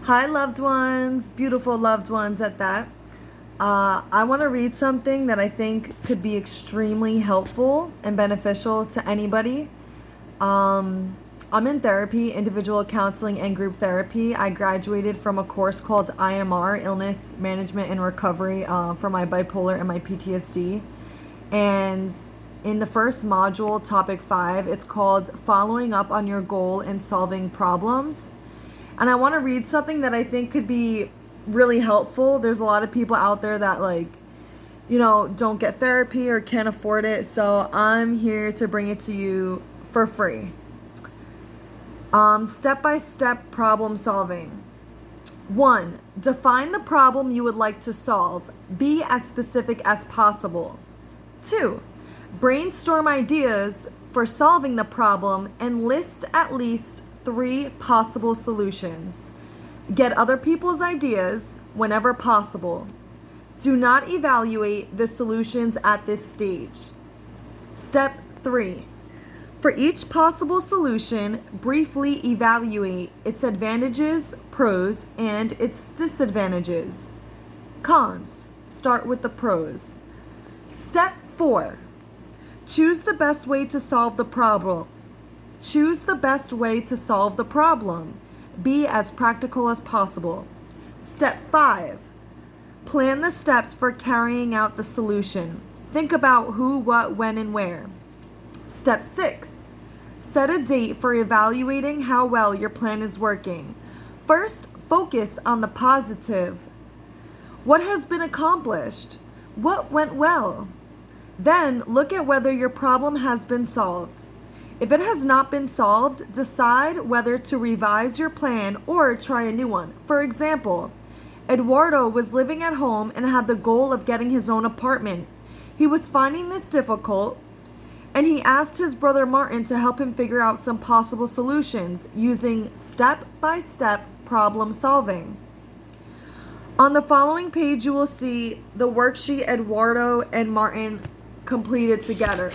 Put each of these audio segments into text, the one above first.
Hi, loved ones, beautiful loved ones at that. I want to read something that I think could be extremely helpful and beneficial to anybody. Um, I'm in therapy, individual counseling, and group therapy. I graduated from a course called IMR, Illness Management and Recovery, for my bipolar and my PTSD. And in the first module, topic 5, it's called Following Up on Your Goal and Solving Problems. And I want to read something that I think could be really helpful. There's a lot of people out there that don't get therapy or can't afford it. So I'm here to bring it to you for free. Step-by-step problem solving. 1. Define the problem you would like to solve. Be as specific as possible. 2. Brainstorm ideas for solving the problem and list at least 3 possible solutions. Get other people's ideas whenever possible. Do not evaluate the solutions at this stage. Step 3. For each possible solution, briefly evaluate its advantages, pros, and its disadvantages. Cons. Start with the pros. Step 4. Choose the best way to solve the problem. Choose the best way to solve the problem. Be as practical as possible. Step 5. Plan the steps for carrying out the solution. Think about who, what, when, and where. Step 6. Set a date for evaluating how well your plan is working. First, focus on the positive. What has been accomplished? What went well? Then, look at whether your problem has been solved. If it has not been solved, decide whether to revise your plan or try a new one. For example, Eduardo was living at home and had the goal of getting his own apartment. He was finding this difficult, and he asked his brother Martin to help him figure out some possible solutions using step-by-step problem solving. On the following page, you will see the worksheet Eduardo and Martin completed together.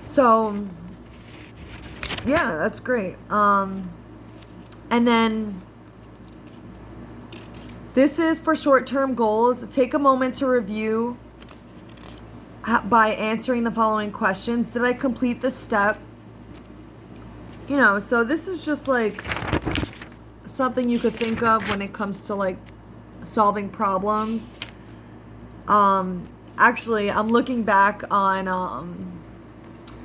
So, yeah, that's great. And then this is for short-term goals. Take a moment to review by answering the following questions. Did I complete the step? So this is just like something you could think of when it comes to like solving problems. Actually, I'm looking back on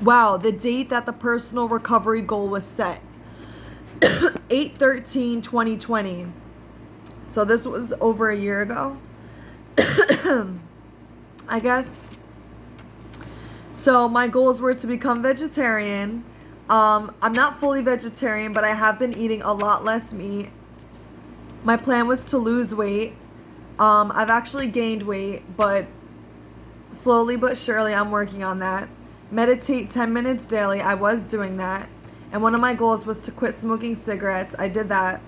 the date that the personal recovery goal was set. 8/13/2020. So this was over a year ago. I guess. So my goals were to become vegetarian. I'm not fully vegetarian, but I have been eating a lot less meat. My plan was to lose weight. I've actually gained weight, but slowly but surely I'm working on that. Meditate 10 minutes daily. I was doing that. And one of my goals was to quit smoking cigarettes. I did that.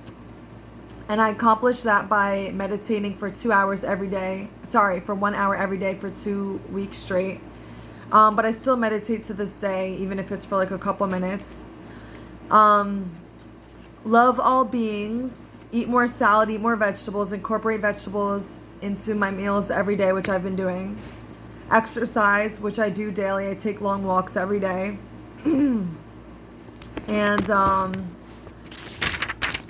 And I accomplished that by meditating for 2 hours every day. Sorry, for 1 hour every day for 2 weeks straight. But I still meditate to this day, even if it's for like a couple minutes. Love all beings. Eat more salad, eat more vegetables. Incorporate vegetables into my meals every day, which I've been doing. Exercise, which I do daily. I take long walks every day. And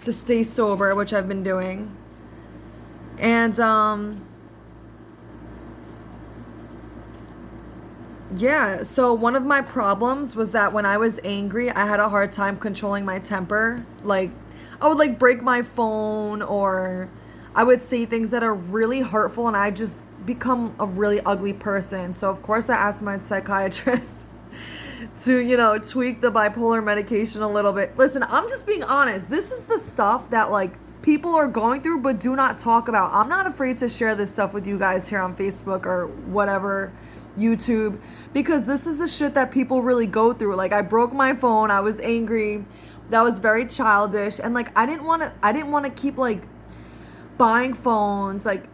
to stay sober, which I've been doing. And yeah, so one of my problems was that when I was angry, I had a hard time controlling my temper. Like, I would like break my phone, or I would say things that are really hurtful, and I just become a really ugly person. So of course I asked my psychiatrist to, tweak the bipolar medication a little bit. Listen, I'm just being honest. This is the stuff that like people are going through but do not talk about. I'm not afraid to share this stuff with you guys here on Facebook or whatever, YouTube, because this is the shit that people really go through. Like, I broke my phone, I was angry, that was very childish, and like I didn't want to keep like buying phones, like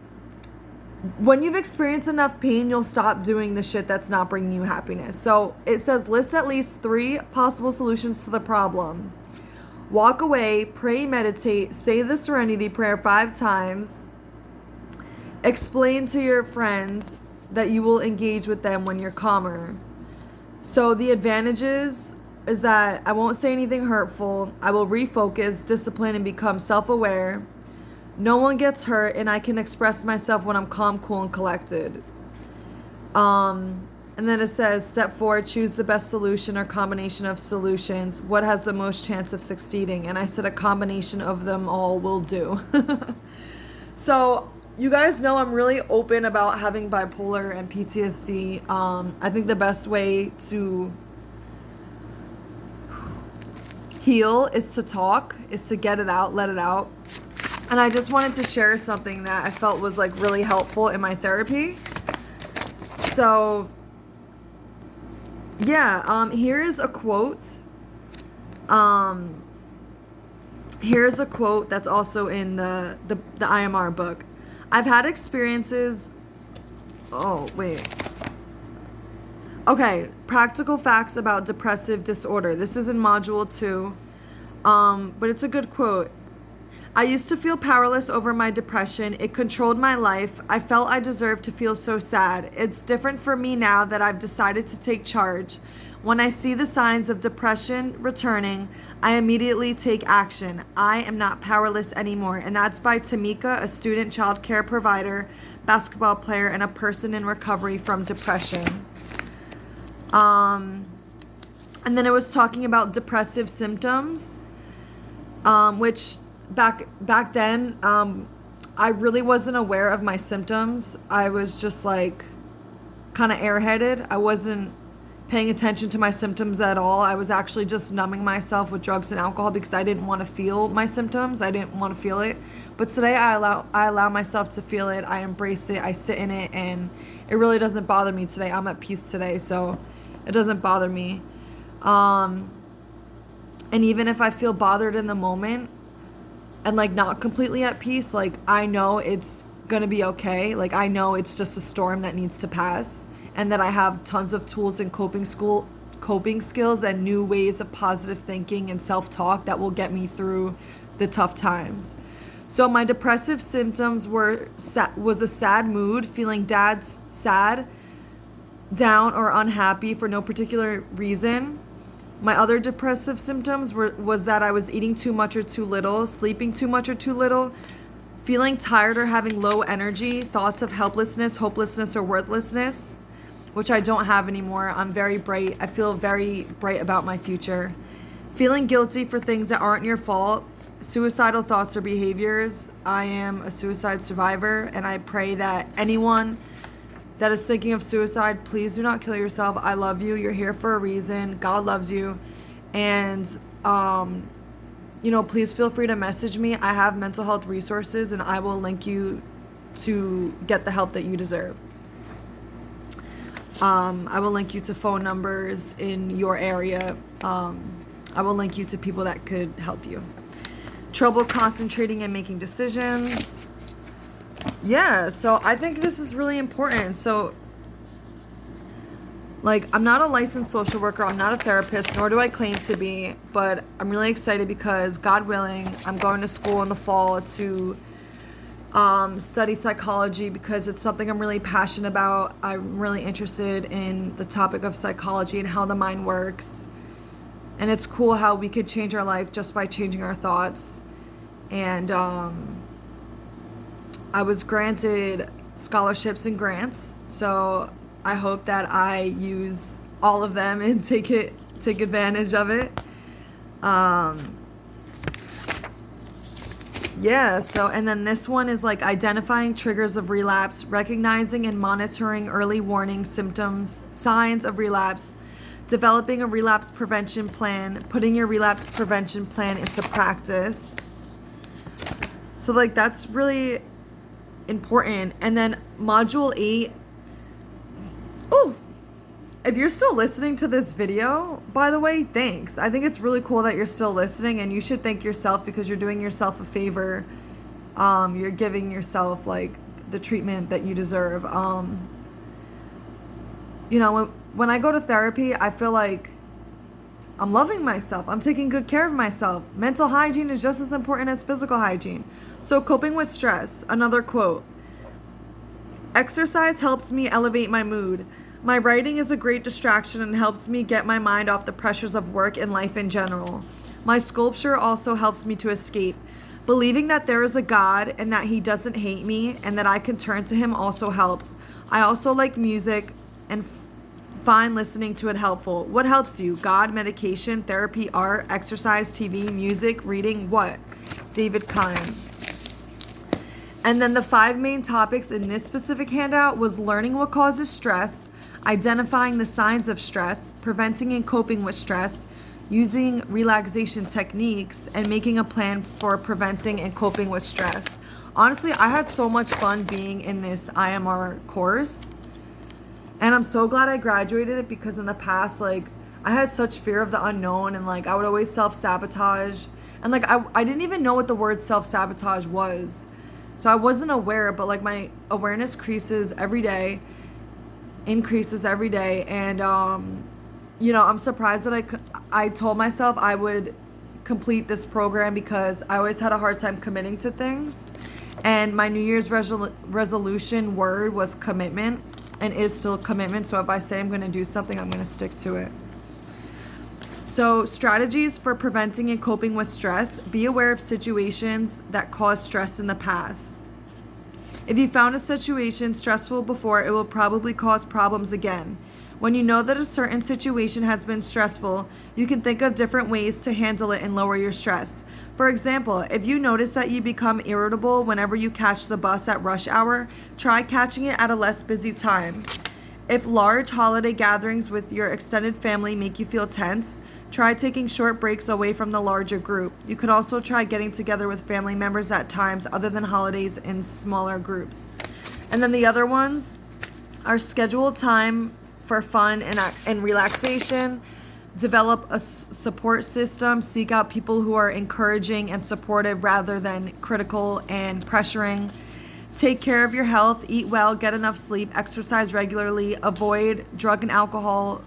when you've experienced enough pain, you'll stop doing the shit that's not bringing you happiness. So it says list at least 3 possible solutions to the problem. Walk away, pray, meditate, say the serenity prayer 5 times. Explain to your friends that you will engage with them when you're calmer. So the advantages is that I won't say anything hurtful. I will refocus, discipline, and become self-aware. No one gets hurt, and I can express myself when I'm calm, cool, and collected. And then it says, step 4, choose the best solution or combination of solutions. What has the most chance of succeeding? And I said a combination of them all will do. So you guys know I'm really open about having bipolar and PTSD. I think the best way to heal is to talk, is to get it out, let it out. And I just wanted to share something that I felt was like really helpful in my therapy. So yeah, here is a quote. Here's a quote that's also in the IMR book. I've had experiences. Oh, wait. Okay, practical facts about depressive disorder. This is in module 2. But it's a good quote. I used to feel powerless over my depression. It controlled my life. I felt I deserved to feel so sad. It's different for me now that I've decided to take charge. When I see the signs of depression returning, I immediately take action. I am not powerless anymore. And that's by Tamika, a student child care provider, basketball player, and a person in recovery from depression. And then it was talking about depressive symptoms, which back then, I really wasn't aware of my symptoms. I was just like kind of airheaded. I wasn't paying attention to my symptoms at all. I was actually just numbing myself with drugs and alcohol because I didn't want to feel my symptoms. I didn't want to feel it. But today I allow myself to feel it. I embrace it. I sit in it, and it really doesn't bother me today. I'm at peace today, so it doesn't bother me. And even if I feel bothered in the moment and like not completely at peace, like I know it's gonna be okay. Like I know it's just a storm that needs to pass, and that I have tons of tools and coping skills and new ways of positive thinking and self-talk that will get me through the tough times. So my depressive symptoms was a sad mood, feeling sad, down, or unhappy for no particular reason. My other depressive symptoms was that I was eating too much or too little, sleeping too much or too little, feeling tired or having low energy, thoughts of helplessness, hopelessness, or worthlessness, which I don't have anymore. I'm very bright. I feel very bright about my future. Feeling guilty for things that aren't your fault, suicidal thoughts or behaviors. I am a suicide survivor, and I pray that anyone that is thinking of suicide, please do not kill yourself. I love you. You're here for a reason. God loves you. And, please feel free to message me. I have mental health resources, and I will link you to get the help that you deserve. I will link you to phone numbers in your area. I will link you to people that could help you. Trouble concentrating and making decisions. Yeah, so I think this is really important. So, like, I'm not a licensed social worker. I'm not a therapist, nor do I claim to be. But I'm really excited because, God willing, I'm going to school in the fall to study psychology because it's something I'm really passionate about. I'm really interested in the topic of psychology and how the mind works. And it's cool how we could change our life just by changing our thoughts. And I was granted scholarships and grants, so I hope that I use all of them and take advantage of it. Yeah, so, and then this one is like identifying triggers of relapse, recognizing and monitoring early warning symptoms, signs of relapse, developing a relapse prevention plan, putting your relapse prevention plan into practice. So, like, that's really important. And then module 8. Oh, if you're still listening to this video, by the way, thanks. I think it's really cool that you're still listening, and you should thank yourself because you're doing yourself a favor. You're giving yourself like the treatment that you deserve. When I go to therapy, I feel like I'm loving myself. I'm taking good care of myself. Mental hygiene is just as important as physical hygiene. So, coping with stress. Another quote. Exercise helps me elevate my mood. My writing is a great distraction and helps me get my mind off the pressures of work and life in general. My sculpture also helps me to escape. Believing that there is a God and that he doesn't hate me and that I can turn to him also helps. I also like music and find listening to it helpful. What helps you? God, medication, therapy, art, exercise, TV, music, reading, what? David Kine. And then the 5 main topics in this specific handout was learning what causes stress, identifying the signs of stress, preventing and coping with stress, using relaxation techniques, and making a plan for preventing and coping with stress. Honestly, I had so much fun being in this IMR course. And I'm so glad I graduated it, because in the past, like, I had such fear of the unknown, and like I would always self-sabotage. And like I didn't even know what the word self-sabotage was. So I wasn't aware, but like my awareness increases every day. And I'm surprised that I told myself I would complete this program, because I always had a hard time committing to things. And my New Year's resolution word was commitment, and is still commitment. So if I say I'm going to do something, I'm going to stick to it. So, strategies for preventing and coping with stress. Be aware of situations that cause stress in the past. If you found a situation stressful before, it will probably cause problems again. When you know that a certain situation has been stressful, you can think of different ways to handle it and lower your stress. For example, if you notice that you become irritable whenever you catch the bus at rush hour, try catching it at a less busy time. If large holiday gatherings with your extended family make you feel tense, try taking short breaks away from the larger group. You could also try getting together with family members at times other than holidays in smaller groups. And then the other ones are schedule time for fun and relaxation. Develop a support system. Seek out people who are encouraging and supportive rather than critical and pressuring. Take care of your health, eat well, get enough sleep, exercise regularly, avoid drug and alcohol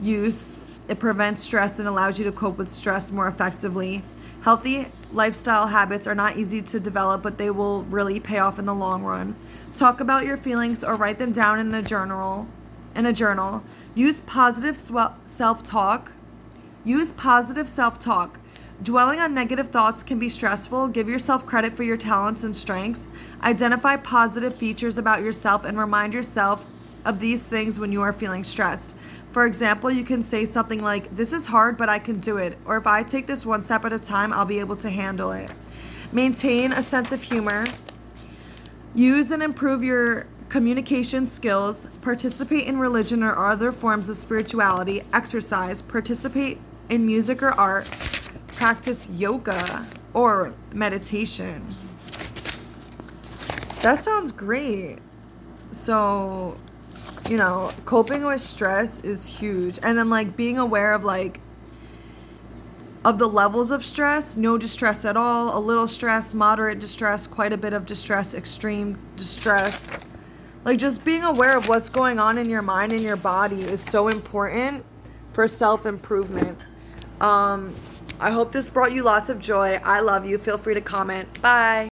use. It prevents stress and allows you to cope with stress more effectively. Healthy lifestyle habits are not easy to develop, but they will really pay off in the long run. Talk about your feelings or write them down in a journal. Use positive self-talk. Dwelling on negative thoughts can be stressful. Give yourself credit for your talents and strengths. Identify positive features about yourself and remind yourself of these things when you are feeling stressed. For example, you can say something like, "This is hard, but I can do it." Or, "If I take this one step at a time, I'll be able to handle it." Maintain a sense of humor. Use and improve your communication skills. Participate in religion or other forms of spirituality. Exercise. Participate in music or art. Practice yoga or meditation. That sounds great. So, coping with stress is huge. And then like being aware of the levels of stress. No distress at all, a little stress, moderate distress, quite a bit of distress, extreme distress. Like just being aware of what's going on in your mind and your body is so important for self-improvement. I hope this brought you lots of joy. I love you. Feel free to comment. Bye.